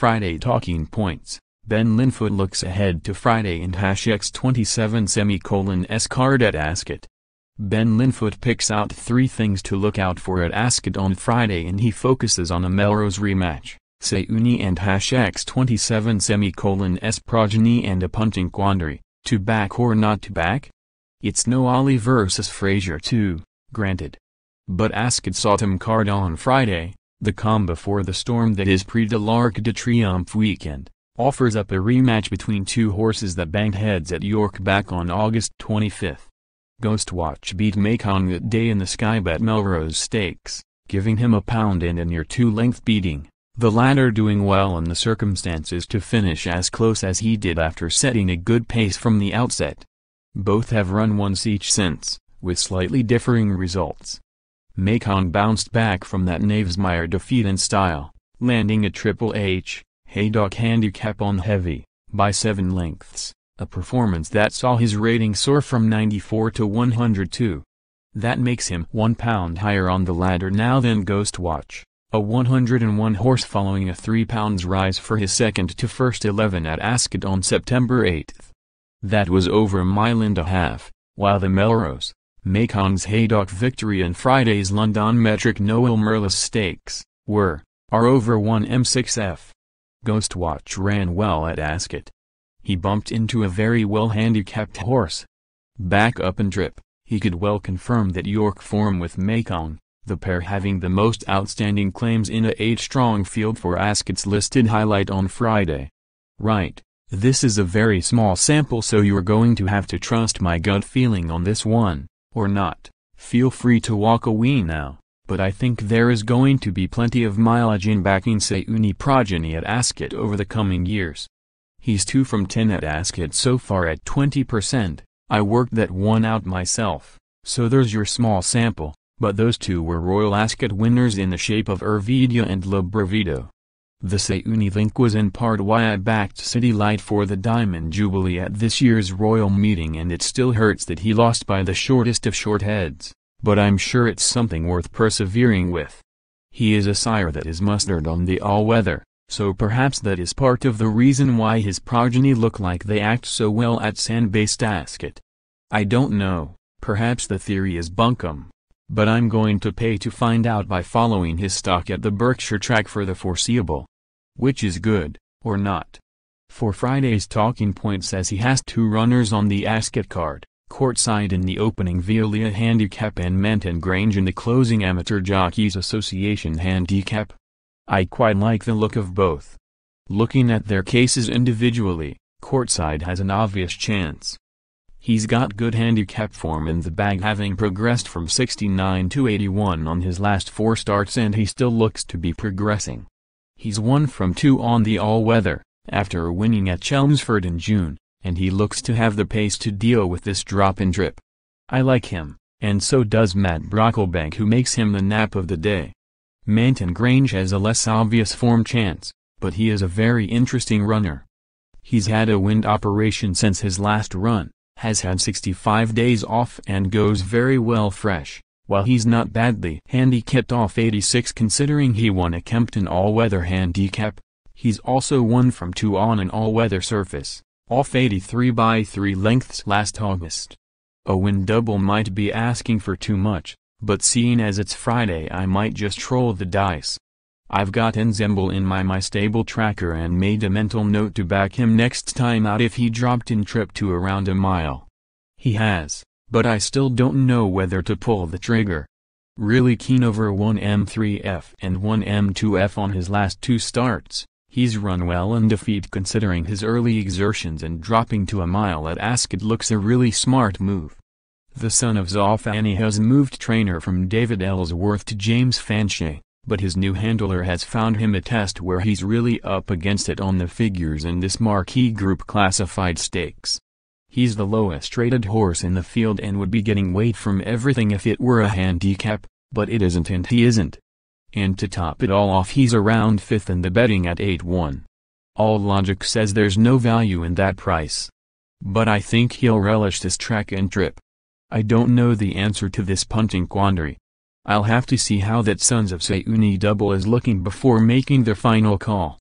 Friday Talking Points, Ben Linfoot looks ahead to Friday and #X27 card at Ascot. Ben Linfoot picks out 3 things to look out for at Ascot on Friday, and he focuses on a Melrose rematch, Siyouni and #X27 progeny, and a punting quandary, to back or not to back. It's no Ollie versus Frazier II, granted. But Ascot saw him card on Friday, the calm before the storm that is Prix de l'Arc de Triomphe weekend, offers up a rematch between 2 horses that banged heads at York back on August 25. Ghostwatch beat Mekong that day in the Sky Bet Melrose Stakes, giving him a pound and a near 2-length beating, the latter doing well in the circumstances to finish as close as he did after setting a good pace from the outset. Both have run once each since, with slightly differing results. Mekong bounced back from that Knavesmire defeat in style, landing a Triple H, Haydock handicap on heavy, by 7 lengths, a performance that saw his rating soar from 94 to 102. That makes him 1 pound higher on the ladder now than Ghostwatch, a 101 horse, following a 3 pounds rise for his second to first 11 at Ascot on September 8. That was over a mile and a half, while the Melrose, Mekong's Haydock victory and Friday's London Metric Noel Merlis Stakes, are over 1 m6f. Ghostwatch ran well at Ascot. He bumped into a very well handicapped horse. Back up and trip, he could well confirm that York form with Mekong, the pair having the most outstanding claims in a 8-strong field for Ascot's listed highlight on Friday. Right, this is a very small sample, so you're going to have to trust my gut feeling on this one, or not. Feel free to walk away now, but I think there is going to be plenty of mileage in backing Siyouni progeny at Ascot over the coming years. He's 2 from 10 at Ascot so far at 20%, I worked that one out myself, so there's your small sample, but those 2 were Royal Ascot winners in the shape of Ervidia and Le Brevido. The Siyouni link was in part why I backed City Light for the Diamond Jubilee at this year's Royal meeting, and it still hurts that he lost by the shortest of short heads, but I'm sure it's something worth persevering with. He is a sire that is mustered on the all-weather, so perhaps that is part of the reason why his progeny look like they act so well at sand-based Ascot. I don't know, perhaps the theory is bunkum, but I'm going to pay to find out by following his stock at the Berkshire track for the foreseeable. Which is good, or not. For Friday's Talking Point says he has 2 runners on the Ascot card, courtside in the opening Violia handicap and Manton Grange in the closing Amateur Jockeys Association handicap. I quite like the look of both. Looking at their cases individually, courtside has an obvious chance. He's got good handicap form in the bag, having progressed from 69 to 81 on his last 4 starts, and he still looks to be progressing. He's 1 from 2 on the all-weather, after winning at Chelmsford in June, and he looks to have the pace to deal with this drop in trip. I like him, and so does Matt Brocklebank, who makes him the nap of the day. Manton Grange has a less obvious form chance, but he is a very interesting runner. He's had a wind operation since his last run, has had 65 days off, and goes very well fresh. While he's not badly handicapped off 86 considering he won a Kempton all-weather handicap, he's also 1 from 2 on an all-weather surface, off 83 by 3 lengths last August. A win double might be asking for too much, but seeing as it's Friday I might just roll the dice. I've got Ensemble in my stable tracker and made a mental note to back him next time out if he dropped in trip to around a mile. He has, but I still don't know whether to pull the trigger. Really keen over 1 m3f and 1 m2f on his last 2 starts. He's run well in defeat considering his early exertions, and dropping to a mile at Ascot looks a really smart move. The son of Zoffany has moved trainer from David Ellsworth to James Fanshawe, but his new handler has found him a test where he's really up against it on the figures in this marquee group classified stakes. He's the lowest rated horse in the field and would be getting weight from everything if it were a handicap, but it isn't, and he isn't. And to top it all off, he's around 5th in the betting at 8-1. All logic says there's no value in that price. But I think he'll relish this track and trip. I don't know the answer to this punting quandary. I'll have to see how that Sons of Siyouni double is looking before making the final call.